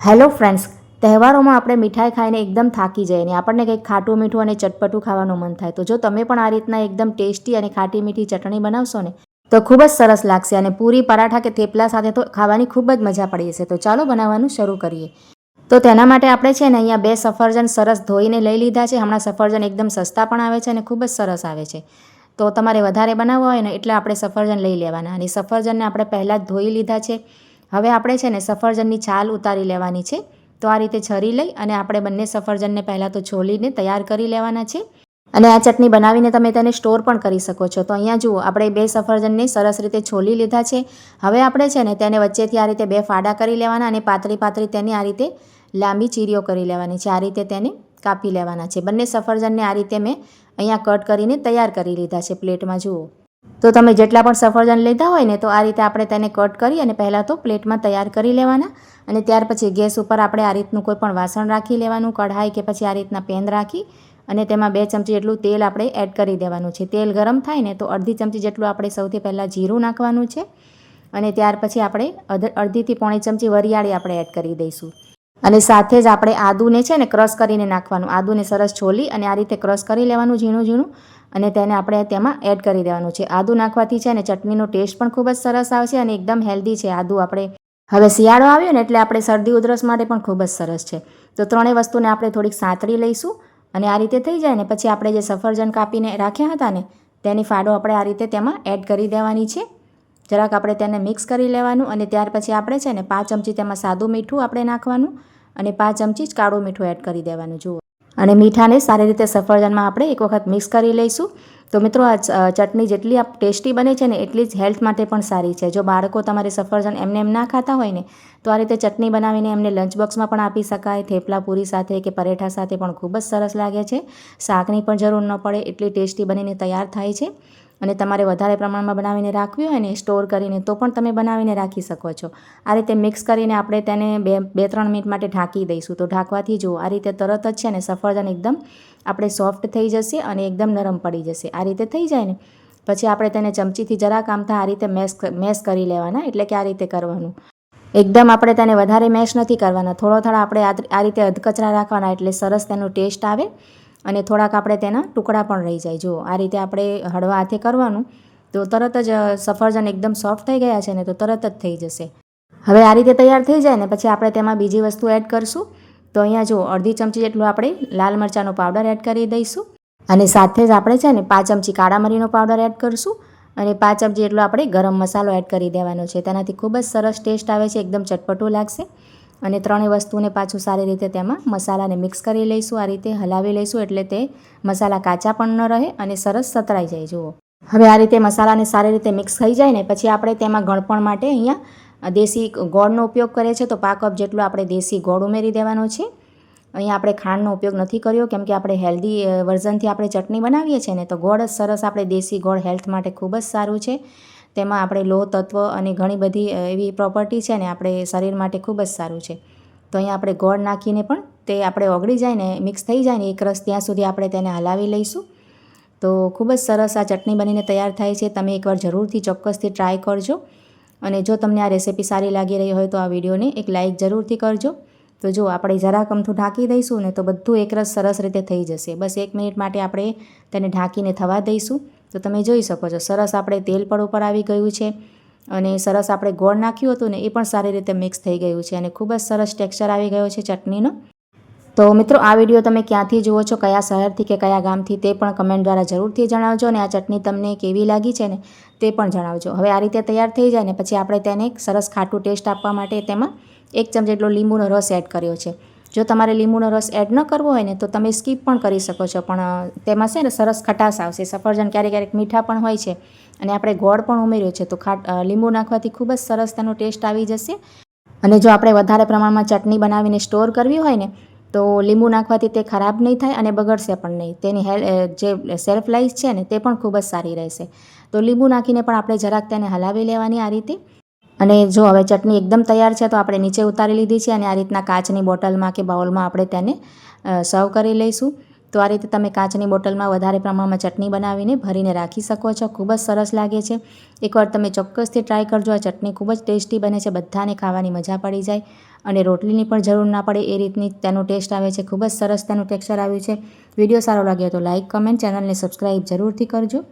Hello friends, તહેવારોમાં આપણે મીઠાઈ ખાઈને એકદમ થાકી જઈએ ને આપણને કંઈક ખાટું મીઠું અને ચટપટું ખાવાનું મન થાય. તો જો તમે પણ આ રીતના એકદમ ટેસ્ટી અને ખાટી મીઠી ચટણી બનાવશો ને તો ખૂબ જ સરસ લાગશે અને પૂરી પરાઠા કે થેપલા સાથે તો ખાવાની ખૂબ જ મજા પડી જશે. તો ચાલો બનાવવાનું શરૂ કરીએ. તો તેના માટે આપણે છે ને અહીંયા 2 સફરજન સરસ ધોઈને લઈ લીધા છે. હમણાં સફરજન એકદમ સસ્તા પણ આવે છે અને ખૂબ જ સરસ આવે છે. તો તમારે વધારે બનાવવા હોય ને એટલે આપણે સફરજન લઈ લેવાના અને સફરજનને આપણે પહેલાં જ ધોઈ લીધા છે. હવે આપણે છે ને સફરજનની છાલ ઉતારી લેવાની છે. તો આ રીતે છરી લઈ અને આપણે બંને સફરજનને પહેલાં તો છોલીને તૈયાર કરી લેવાના છે. અને આ ચટણી બનાવીને તમે તેને સ્ટોર પણ કરી શકો છો. તો અહીંયા જુઓ, આપણે 2 સફરજનને સરસ રીતે છોલી લીધા છે. હવે આપણે છે ને તેને વચ્ચેથી આ રીતે 2 ફાડા કરી લેવાના અને પાતળી તેની આ રીતે લાંબી ચીરીઓ કરી લેવાની છે. આ રીતે તેને કાપી લેવાના છે. બંને સફરજનને આ રીતે મેં અહીંયા કટ કરીને તૈયાર કરી લીધા છે પ્લેટમાં. જુઓ, તો તમે જેટલા પણ સફરજન લીધા હોય ને તો આ રીતે આપણે તેને કટ કરી અને પહેલાં તો પ્લેટમાં તૈયાર કરી લેવાના. અને ત્યાર પછી ગેસ ઉપર આપણે આ રીતનું કોઈ પણ વાસણ રાખી લેવાનું, કઢાઈ કે પછી આ રીતના પેન રાખી અને તેમાં 2 ચમચી જેટલું તેલ આપણે એડ કરી દેવાનું છે. તેલ ગરમ થાય ને તો અડધી ચમચી જેટલું આપણે સૌથી પહેલાં જીરું નાખવાનું છે અને ત્યાર પછી આપણે અડધીથી પોણી ચમચી વરિયાળી આપણે એડ કરી દઈશું. અને સાથે જ આપણે આદુને છે ને ક્રશ કરીને નાખવાનું. આદુને સરસ છોલી અને આ રીતે ક્રશ કરી લેવાનું ઝીણું ઝીણું અને તેને આપણે તેમાં એડ કરી દેવાનું છે. આદુ નાખવાથી છે ને ચટણીનો ટેસ્ટ પણ ખૂબ જ સરસ આવશે અને એકદમ હેલ્ધી છે આદુ. આપણે હવે શિયાળો આવ્યો ને એટલે આપણે શરદી ઉધરસ માટે પણ ખૂબ જ સરસ છે. તો ત્રણેય વસ્તુને આપણે થોડીક સાંતળી લઈશું અને આ રીતે થઈ જાય ને પછી આપણે જે સફરજન કાપીને રાખ્યા હતા ને તેની ફાડો આપણે આ રીતે તેમાં એડ કરી દેવાની છે. જરાક આપણે તેને મિક્સ કરી લેવાનું અને ત્યાર પછી આપણે છે ને 5 ચમચી તેમાં સાદું મીઠું આપણે નાખવાનું અને 5 ચમચી જ કાળું મીઠું એડ કરી દેવાનું. જુઓ, અને મીઠાને સારી રીતે સફરજનમાં આપણે એક વખત મિક્સ કરી લઈશું. તો મિત્રો, આ ચટણી જેટલી ટેસ્ટી બને છે ને એટલી જ હેલ્થ માટે પણ સારી છે. જો બાળકો તમારે સફરજન એમને એમ ના ખાતા હોય ને તો આ રીતે ચટણી બનાવીને એમને લંચ બોક્સમાં પણ આપી શકાય. થેપલા પૂરી સાથે કે પરેઠા સાથે પણ ખૂબ જ સરસ લાગે છે. શાકની પણ જરૂર ન પડે, એટલી ટેસ્ટી બનીને તૈયાર થાય છે. અને તમારે વધારે પ્રમાણમાં બનાવીને રાખવી હોય ને સ્ટોર કરીને તો પણ તમે બનાવીને રાખી શકો છો. આ રીતે મિક્સ કરીને આપણે તેને 2-3 મિનિટ માટે ઢાંકી દઈશું. તો ઢાંકવાથી જુઓ, આ રીતે તરત જ છે ને સફરજન એકદમ આપણે સોફ્ટ થઈ જશે અને એકદમ નરમ પડી જશે. આ રીતે થઈ જાય ને પછી આપણે તેને ચમચીથી જરાક આમથા આ રીતે મેશ કરી લેવાના. એટલે કે આ રીતે કરવાનું. એકદમ આપણે તેને વધારે મેશ નથી કરવાના. થોડા આપણે આ રીતે અધકચરા રાખવાના એટલે સરસ તેનો ટેસ્ટ આવે અને થોડાક આપણે તેના ટુકડા પણ રહી જાય. જુઓ, આ રીતે આપણે હળવા હાથે કરવાનું તો તરત જ સફરજન એકદમ સોફ્ટ થઈ ગયા છે ને તો તરત જ થઈ જશે. હવે આ રીતે તૈયાર થઈ જાય ને પછી આપણે તેમાં બીજી વસ્તુ એડ કરશું. તો અહીંયા જુઓ, અડધી ચમચી જેટલું આપણે લાલ મરચાંનો પાવડર એડ કરી દઈશું અને સાથે જ આપણે છે ને 5 ચમચી કાળા મરીનો પાવડર એડ કરીશું અને 5 ચમચી જેટલો આપણે ગરમ મસાલો એડ કરી દેવાનો છે. તેનાથી ખૂબ જ સરસ ટેસ્ટ આવે છે, એકદમ ચટપટું લાગશે. અને ત્રણેય વસ્તુને પાછું સારી રીતે તેમાં મસાલાને મિક્સ કરી લઈશું. આ રીતે હલાવી લઈશું એટલે તે મસાલા કાચા પણ ન રહે અને સરસ સતરાઈ જાય. જુઓ, હવે આ રીતે મસાલાને સારી રીતે મિક્સ થઈ જાય ને પછી આપણે તેમાં ગળપણ માટે અહીંયા દેશી ગોળનો ઉપયોગ કરીએ છીએ. તો 1 કપ જેટલો આપણે દેશી ગોળ ઉમેરી દેવાનો છે. અહીંયા આપણે ખાંડનો ઉપયોગ નથી કર્યો કેમ કે આપણે હેલ્ધી વર્ઝનથી આપણે ચટણી બનાવીએ છીએ ને તો ગોળ જ સરસ. આપણે દેશી ગોળ હેલ્થ માટે ખૂબ જ સારું છે. તેમાં આપણે લોહ તત્વ અને ઘણી બધી એવી પ્રોપર્ટી છે ને આપણે શરીર માટે ખૂબ જ સારું છે. તો અહીંયા આપણે ગોળ નાખીને પણ તે આપણે ઓગળી જાય ને મિક્સ થઈ જાય ને એક રસ ત્યાં સુધી આપણે તેને હલાવી લઈશું. તો ખૂબ જ સરસ આ ચટણી બનીને તૈયાર થાય છે. તમે એકવાર જરૂરથી ચોક્કસથી ટ્રાય કરજો. અને જો તમને આ રેસીપી સારી લાગી રહી હોય તો આ વિડીયોને એક લાઇક જરૂરથી કરજો. તો જો આપણે જરાક અમથું ઢાંકી દઈશું ને તો બધું એકરસ સરસ રીતે થઈ જશે. બસ 1 મિનિટ માટે આપણે તેને ઢાંકીને થવા દઈશું. તો તમે જોઈ શકો છો સરસ આપણે તેલ પણ ઉપર આવી ગયું છે અને સરસ આપણે ગોળ નાખ્યું હતું ને એ પણ સારી રીતે મિક્સ થઈ ગયું છે અને ખૂબ જ સરસ ટેક્સચર આવી ગયો છે ચટણીનો. તો મિત્રો, આ વિડીયો તમે ક્યાંથી જુઓ છો, કયા શહેરથી કે કયા ગામથી તે પણ કમેન્ટ દ્વારા જરૂરથી જણાવજો અને આ ચટણી તમને કેવી લાગી છે ને તે પણ જણાવજો. હવે આ રીતે તૈયાર થઈ જાય ને પછી આપણે તેને એક સરસ ખાટું ટેસ્ટ આપવા માટે તેમાં 1 ચમચી જેટલો લીંબુનો રસ એડ કર્યો છે. જો તમારે લીંબુનો રસ એડ ન કરવો હોય ને તો તમે સ્કીપ પણ કરી શકો છો, પણ તેમાં છે ને સરસ ખટાશ આવશે. સફરજન ક્યારેક મીઠા પણ હોય છે અને આપણે ગોળ પણ ઉમેર્યો છે તો લીંબુ નાખવાથી ખૂબ જ સરસ તેનો ટેસ્ટ આવી જશે. અને જો આપણે વધારે પ્રમાણમાં ચટણી બનાવીને સ્ટોર કરવી હોય ને તો લીંબુ નાખવાથી તે ખરાબ નહીં થાય અને બગડશે પણ નહીં. તેની જે શેલ્ફ લાઈફ છે ને તે પણ ખૂબ જ સારી રહેશે. તો લીંબુ નાખીને પણ આપણે જરાક તેને હલાવી લેવાની આ રીતે. અને જો હવે ચટણી એકદમ તૈયાર છે તો આપણે નીચે ઉતારી લીધી છે અને આ રીતના કાચની બોટલમાં કે બાઉલમાં આપણે તેને સર્વ કરી લઈશું. તો આ રીતે તમે કાચની બોટલમાં વધારે પ્રમાણમાં ચટણી બનાવીને ભરીને રાખી શકો છો. ખૂબ જ સરસ લાગે છે. એકવાર તમે ચોક્કસથી ટ્રાય કરજો. આ ચટણી ખૂબ જ ટેસ્ટી બને છે, બધાને ખાવાની મજા પડી જાય અને રોટલીની પણ જરૂર ના પડે એ રીતની તેનો ટેસ્ટ આવે છે. ખૂબ જ સરસ તેનું ટેક્સચર આવ્યું છે. વિડીયો સારો લાગ્યો તો લાઇક, કમેન્ટ, ચેનલને સબસ્ક્રાઈબ જરૂરથી કરજો.